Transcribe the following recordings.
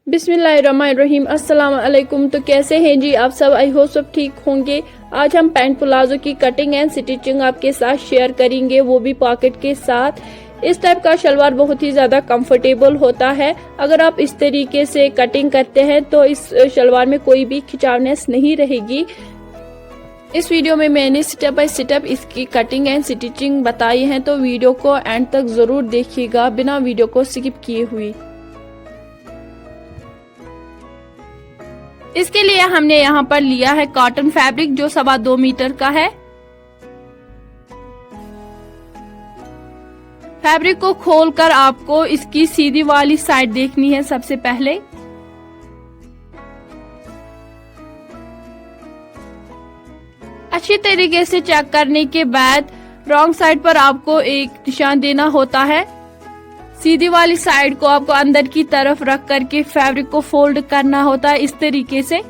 बिस्मिल्लाहिर्रहमानिर्रहीम। अस्सलाम वालेकुम। तो कैसे हैं जी आप सब? आई होप सब ठीक होंगे। आज हम पैंट प्लाजो की कटिंग एंड स्टिचिंग आपके साथ शेयर करेंगे, वो भी पॉकेट के साथ। इस टाइप का शलवार बहुत ही ज़्यादा कंफर्टेबल होता है। अगर आप इस तरीके से कटिंग करते हैं तो इस शलवार में कोई भी खिंचावनेस नहीं रहेगी। इस वीडियो में मैंने स्टेप बाय स्टेप इसकी कटिंग एंड स्टिचिंग बताई है, तो वीडियो को एंड तक ज़रूर देखिएगा बिना वीडियो को स्किप किए हुए। इसके लिए हमने यहाँ पर लिया है कॉटन फैब्रिक जो 2.25 मीटर का है। फैब्रिक को खोलकर आपको इसकी सीधी वाली साइड देखनी है सबसे पहले। अच्छी तरीके से चेक करने के बाद रॉन्ग साइड पर आपको एक निशान देना होता है। सीधी वाली साइड को आपको अंदर की तरफ रख करके फैब्रिक को फोल्ड करना होता है इस तरीके से।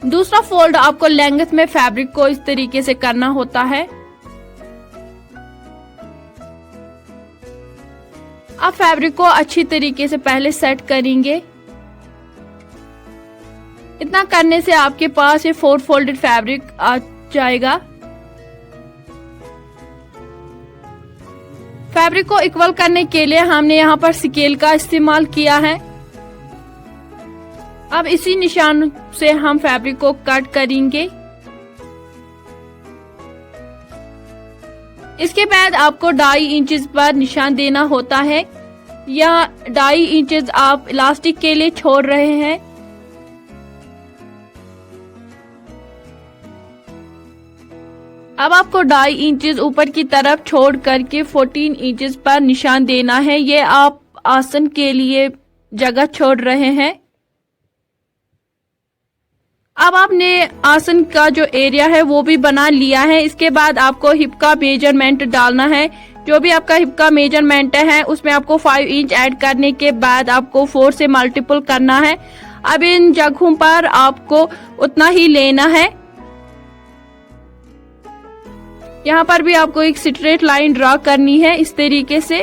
दूसरा फोल्ड आपको लेंथ में फैब्रिक को इस तरीके से करना होता है। आप फैब्रिक को अच्छी तरीके से पहले सेट करेंगे। इतना करने से आपके पास ये 4 फोल्डेड फैब्रिक आ जाएगा। फैब्रिक को इक्वल करने के लिए हमने यहाँ पर स्केल का इस्तेमाल किया है। अब इसी निशान से हम फैब्रिक को कट करेंगे। इसके बाद आपको 2.5 इंचेस पर निशान देना होता है, या 2.5 इंचेस आप इलास्टिक के लिए छोड़ रहे हैं। अब आपको 2.5 इंचेस ऊपर की तरफ छोड़ करके 14 इंचेस पर निशान देना है। ये आप आसन के लिए जगह छोड़ रहे हैं। अब आपने आसन का जो एरिया है वो भी बना लिया है। इसके बाद आपको हिप का मेजरमेंट डालना है। जो भी आपका हिप का मेजरमेंट है उसमें आपको 5 इंच ऐड करने के बाद आपको 4 से मल्टीपल करना है। अब इन जगहों पर आपको उतना ही लेना है। यहाँ पर भी आपको एक स्ट्रेट लाइन ड्रा करनी है इस तरीके से।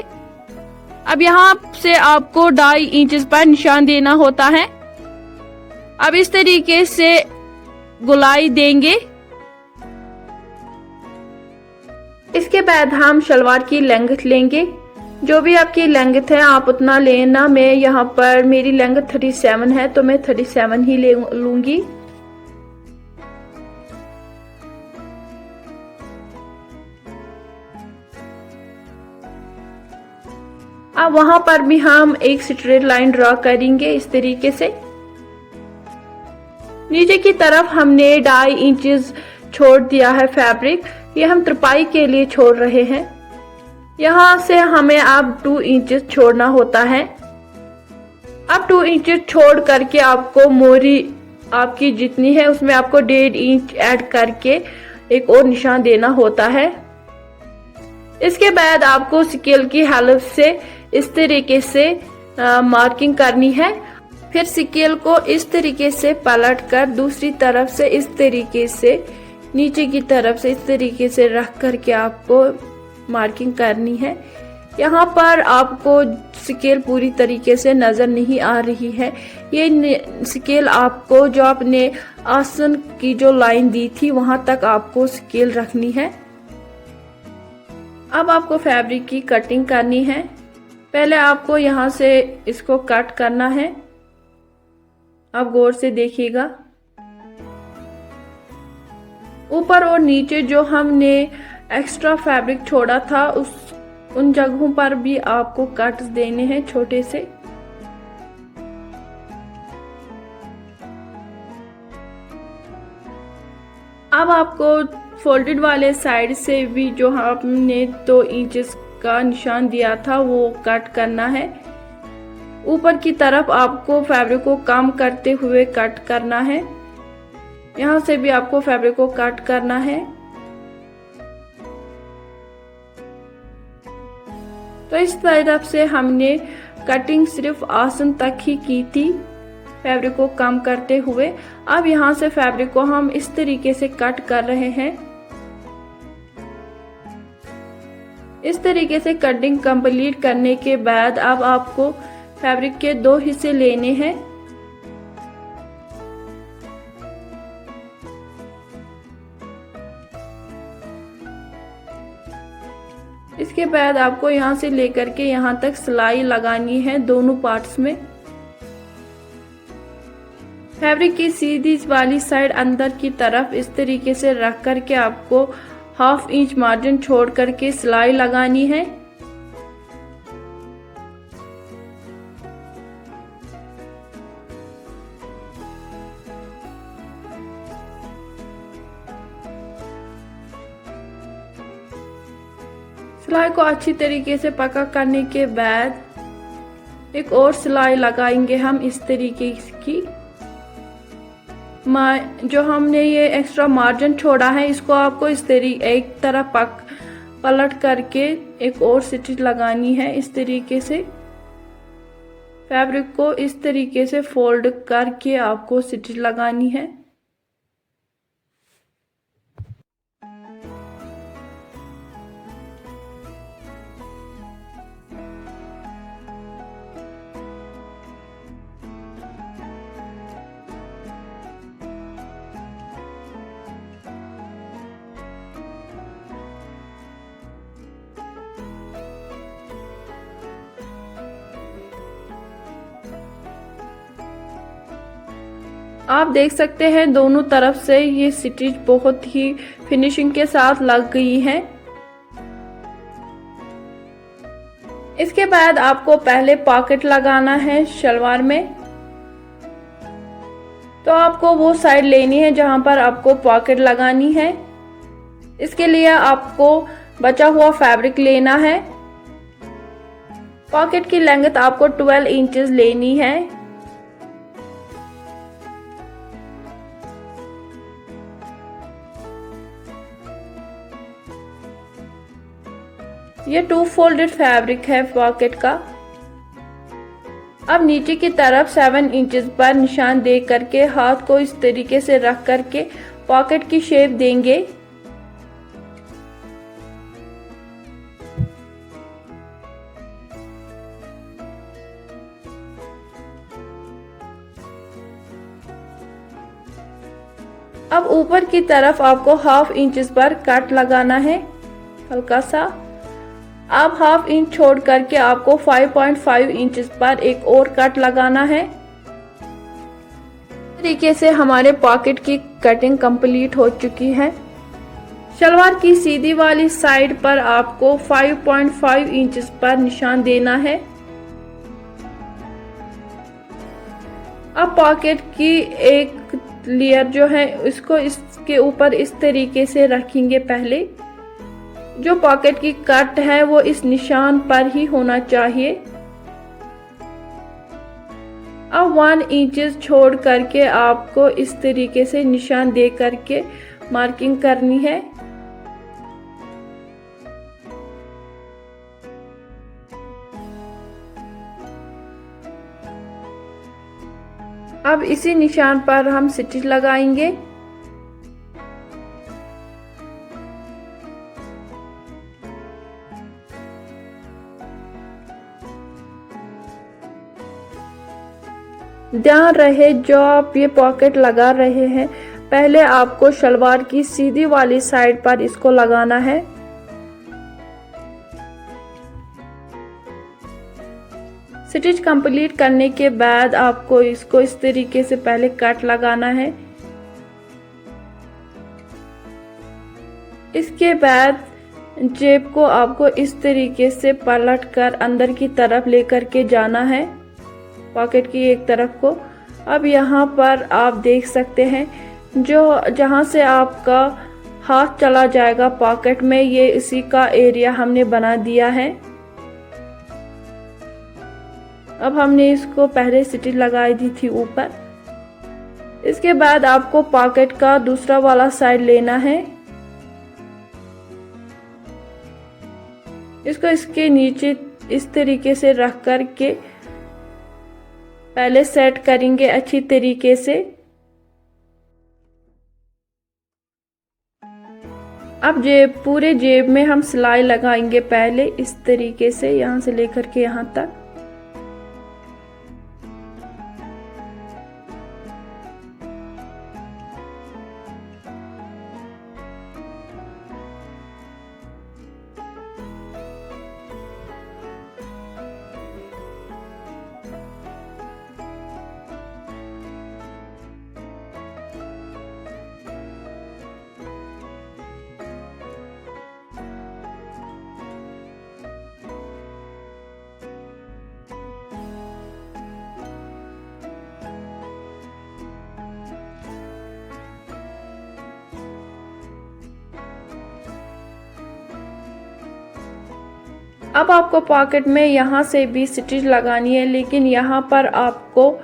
अब यहाँ से आपको 2.5 इंचेस पर निशान देना होता है। अब इस तरीके से गोलाई देंगे। इसके बाद हम शलवार की लेंथ लेंगे। जो भी आपकी लेंथ है आप उतना लेना। मैं यहाँ पर मेरी लेंथ 37 है तो मैं 37 ही लूंगी। अब वहां पर भी हम एक स्ट्रेट लाइन ड्रॉ करेंगे इस तरीके से। नीचे की तरफ हमने 2.5 इंचेस छोड़ दिया है फैब्रिक, ये हम तुरपाई के लिए छोड़ रहे हैं। यहाँ से हमें अब 2 इंचेस छोड़ना होता है। अब 2 इंचेस छोड़ करके आपको मोरी आपकी जितनी है उसमें आपको 1.5 इंच ऐड करके एक और निशान देना होता है। इसके बाद आपको स्केल की हेल्प से इस तरीके से मार्किंग करनी है। फिर स्केल को इस तरीके से पलट कर दूसरी तरफ से इस तरीके से नीचे की तरफ से इस तरीके से रख करके आपको मार्किंग करनी है। यहाँ पर आपको स्केल पूरी तरीके से नजर नहीं आ रही है। ये स्केल आपको जो आपने आसन की जो लाइन दी थी वहां तक आपको स्केल रखनी है। अब आपको फैब्रिक की कटिंग करनी है। पहले आपको यहाँ से इसको कट करना है। आप गौर से देखिएगा, ऊपर और नीचे जो हमने एक्स्ट्रा फैब्रिक छोड़ा था उन जगहों पर भी आपको कट्स देने हैं छोटे से। अब आपको फोल्डेड वाले साइड से भी जो हमने 2 इंचेस का निशान दिया था वो कट करना है। ऊपर की तरफ आपको फैब्रिक को कम करते हुए कट करना है। यहाँ से भी आपको फैब्रिक को कट करना है। तो इस तरफ से हमने कटिंग सिर्फ आसन तक ही की थी फैब्रिक को कम करते हुए। अब यहाँ से फैब्रिक को हम इस तरीके से कट कर रहे हैं। इस तरीके से कटिंग कंप्लीट करने के बाद अब आपको फैब्रिक के 2 हिस्से लेने हैं। इसके बाद आपको यहाँ से लेकर के यहाँ तक सिलाई लगानी है दोनों पार्ट्स में। फैब्रिक की सीधी वाली साइड अंदर की तरफ इस तरीके से रख करके आपको 1/2 इंच मार्जिन छोड़ करके सिलाई लगानी है। सिलाई को अच्छी तरीके से पक्का करने के बाद एक और सिलाई लगाएंगे हम इस तरीके की। जो हमने ये एक्स्ट्रा मार्जिन छोड़ा है इसको आपको इस तरीके एक तरफ पलट करके एक और स्टिच लगानी है। इस तरीके से फैब्रिक को इस तरीके से फोल्ड करके आपको स्टिच लगानी है। आप देख सकते हैं दोनों तरफ से ये स्टिच बहुत ही फिनिशिंग के साथ लग गई है। इसके बाद आपको पहले पॉकेट लगाना है शलवार में। तो आपको वो साइड लेनी है जहां पर आपको पॉकेट लगानी है। इसके लिए आपको बचा हुआ फैब्रिक लेना है। पॉकेट की लेंथ आपको 12 इंचेस लेनी है। ये 2 फोल्डेड फैब्रिक है पॉकेट का। अब नीचे की तरफ 7 इंचेस पर निशान दे करके हाथ को इस तरीके से रख करके पॉकेट की शेप देंगे। अब ऊपर की तरफ आपको 1/2 इंचेस पर कट लगाना है हल्का सा। अब 1/2 इंच छोड़ करके आपको 5.5 इंचेस पर एक और कट लगाना है। इस तरीके से हमारे पॉकेट की कटिंग कंप्लीट हो चुकी है। शलवार की सीधी वाली साइड पर आपको 5.5 इंचेस पर निशान देना है। अब पॉकेट की एक लेयर जो है इसको इसके ऊपर इस तरीके से रखेंगे। पहले जो पॉकेट की कट है वो इस निशान पर ही होना चाहिए। अब 1 इंचेस छोड़ करके आपको इस तरीके से निशान दे करके मार्किंग करनी है। अब इसी निशान पर हम स्टिच लगाएंगे। ध्यान रहे जो आप ये पॉकेट लगा रहे हैं पहले आपको शलवार की सीधी वाली साइड पर इसको लगाना है। स्टिच कंप्लीट करने के बाद आपको इसको इस तरीके से पहले कट लगाना है। इसके बाद जेब को आपको इस तरीके से पलट कर अंदर की तरफ लेकर के जाना है पॉकेट की एक तरफ को। अब यहाँ पर आप देख सकते हैं जो जहाँ से आपका हाथ चला जाएगा पॉकेट में ये इसी का एरिया हमने बना दिया है। अब हमने इसको पहले स्टिच लगाई दी थी ऊपर। इसके बाद आपको पॉकेट का दूसरा वाला साइड लेना है। इसको इसके नीचे इस तरीके से रख कर के पहले सेट करेंगे अच्छी तरीके से। अब पूरे जेब में हम सिलाई लगाएंगे पहले इस तरीके से यहाँ से लेकर के यहाँ तक। अब आपको पॉकेट में यहाँ से भी स्टिच लगानी है, लेकिन यहाँ पर आपको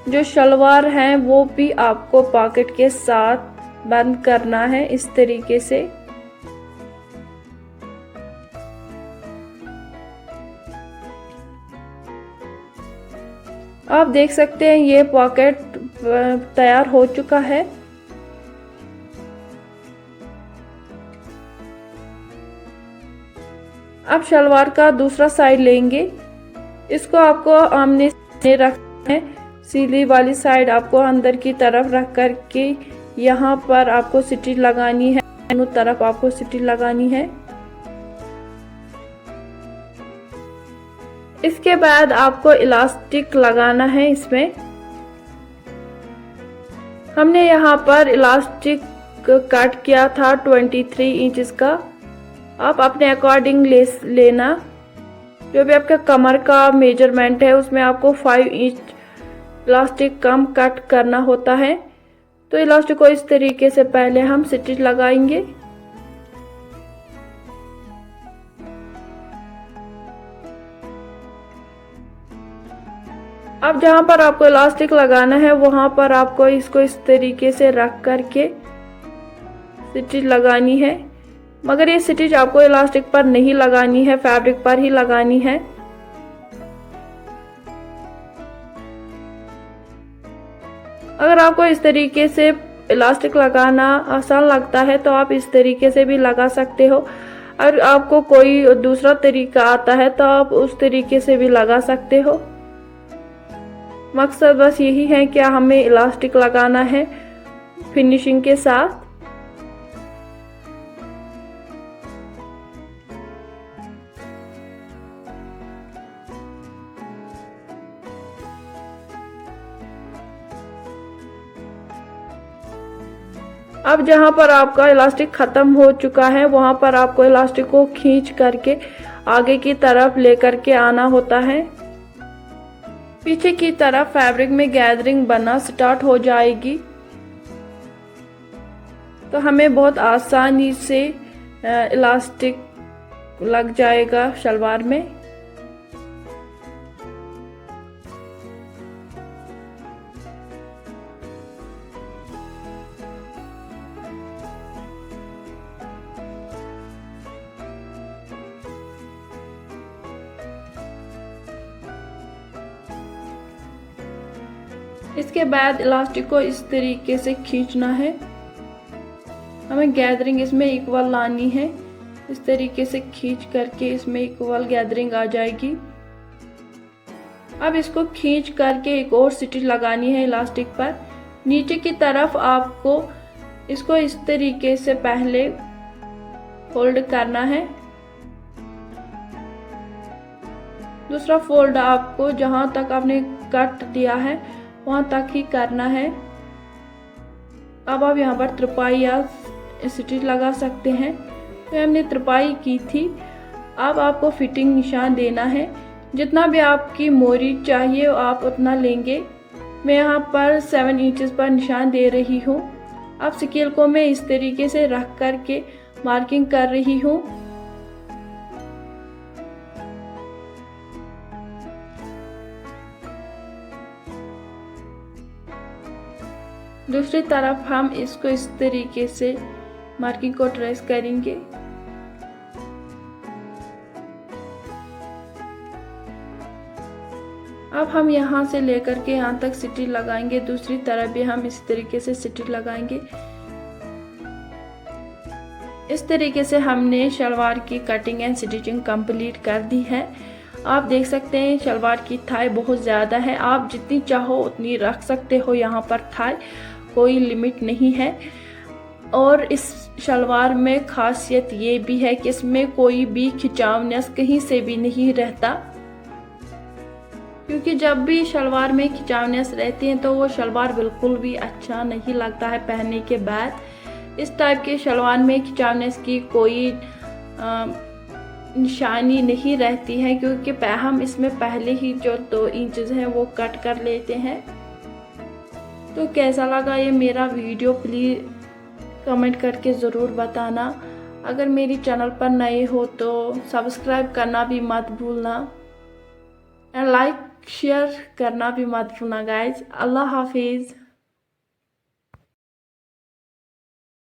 जो शलवार है वो भी आपको पॉकेट के साथ बंद करना है इस तरीके से। आप देख सकते हैं ये पॉकेट तैयार हो चुका है। अब शलवार का दूसरा साइड लेंगे, इसको आपको आमने सामने रखना है। सीधी वाली साइड आपको अंदर की तरफ रख कर के यहाँ पर आपको स्टिच लगानी है, दोनों तरफ आपको स्टिच लगानी है। इसके बाद आपको इलास्टिक लगाना है। इसमें हमने यहाँ पर इलास्टिक कट किया था 23 इंचेस का। आप अपने अकॉर्डिंग लेना, जो भी आपका कमर का मेजरमेंट है उसमें आपको 5 इंच इलास्टिक कम कट करना होता है। तो इलास्टिक को इस तरीके से पहले हम स्टिच लगाएंगे। अब जहाँ पर आपको इलास्टिक लगाना है वहाँ पर आपको इसको इस तरीके से रख करके स्टिच लगानी है, मगर ये स्टिच आपको इलास्टिक पर नहीं लगानी है, फैब्रिक पर ही लगानी है। अगर आपको इस तरीके से इलास्टिक लगाना आसान लगता है तो आप इस तरीके से भी लगा सकते हो। अगर आपको कोई दूसरा तरीका आता है तो आप उस तरीके से भी लगा सकते हो। मकसद बस यही है कि हमें इलास्टिक लगाना है फिनिशिंग के साथ। अब जहाँ पर आपका इलास्टिक ख़त्म हो चुका है वहाँ पर आपको इलास्टिक को खींच करके आगे की तरफ लेकर के आना होता है। पीछे की तरफ फैब्रिक में गैदरिंग बनना स्टार्ट हो जाएगी, तो हमें बहुत आसानी से इलास्टिक लग जाएगा शलवार में। इसके बाद इलास्टिक को इस तरीके से खींचना है। हमें गैदरिंग इसमें इक्वल लानी है। इस तरीके से खींच करके इसमें इक्वल गैदरिंग आ जाएगी। अब इसको खींच करके एक और स्टिच लगानी है इलास्टिक पर। नीचे की तरफ आपको इसको इस तरीके से पहले फोल्ड करना है। दूसरा फोल्ड आपको जहां तक आपने कट दिया है वहां तक ही करना है। अब आप यहाँ पर त्रिपाई या स्टिच लगा सकते हैं। तो हमने त्रिपाई की थी। अब आपको फिटिंग निशान देना है। जितना भी आपकी मोरी चाहिए आप उतना लेंगे। मैं यहाँ पर 7 इंचेस पर निशान दे रही हूँ। अब स्केल को मैं इस तरीके से रख कर के मार्किंग कर रही हूँ। दूसरी तरफ हम इसको इस तरीके से मार्किंग को ट्रेस करेंगे। अब हम यहाँ से लेकर के यहाँ तक स्टिच लगाएंगे। दूसरी तरफ भी हम इस तरीके से स्टिच लगाएंगे। इस तरीके से हमने शलवार की कटिंग एंड स्टिचिंग कंप्लीट कर दी है। आप देख सकते हैं शलवार की थाई बहुत ज़्यादा है। आप जितनी चाहो उतनी रख सकते हो। यहाँ पर थाई कोई लिमिट नहीं है। और इस शलवार में खासियत ये भी है कि इसमें कोई भी खिंचावनेस कहीं से भी नहीं रहता, क्योंकि जब भी शलवार में खिंचावनेस रहती है तो वो शलवार बिल्कुल भी अच्छा नहीं लगता है पहनने के बाद। इस टाइप के शलवार में खिंचावनेस की कोई निशानी नहीं रहती है, क्योंकि हम इसमें पहले ही जो 2 इंचेस हैं वो कट कर लेते हैं। तो कैसा लगा ये मेरा वीडियो प्लीज़ कमेंट करके ज़रूर बताना। अगर मेरी चैनल पर नए हो तो सब्सक्राइब करना भी मत भूलना एंड लाइक शेयर करना भी मत भूलना गाइज। अल्लाह हाफिज़।